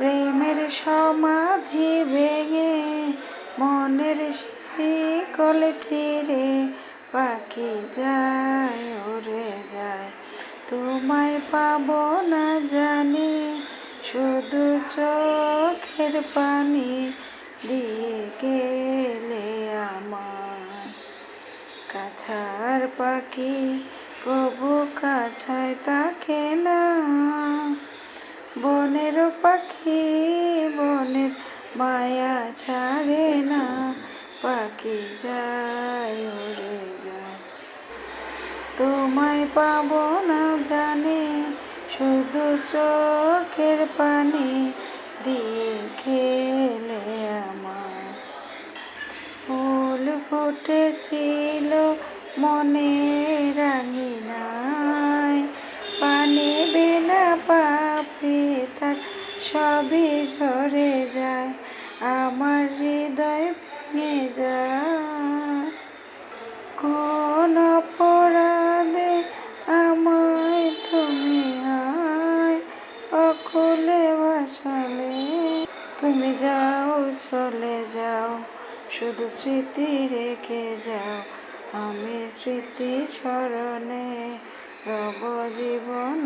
প্রেমের সমাধি ভেঙে মনের শিকল ছিঁড়ে পাখি যায় উড়ে যায়। তোমায় পাবো না জানি, শুধু চোখের পানি দিয়ে গেলে আমার। কাছার পাখি কবু কাছায় থাকে না, বনের পাখি বনের মায়া ছাড়ে না, পাখি যায় উড়ে যায়। তোমায় পাবো না জানি, শুধু চোখের পানি দিয়ে খেলে আমার। ফুল ফুটেছিল মনের আঙিনায়, পানি বিনা পাপড়ি তার সবই ঝরে যায়, আমার হৃদয় ভেঙে যায়। কোন অপরাধে আমায় তুমি অকুলে ভাসালে, তুমি যাও চলে যাও, শুধু স্মৃতি রেখে যাও, আমি স্মৃতি স্মরণে রব জীবনে।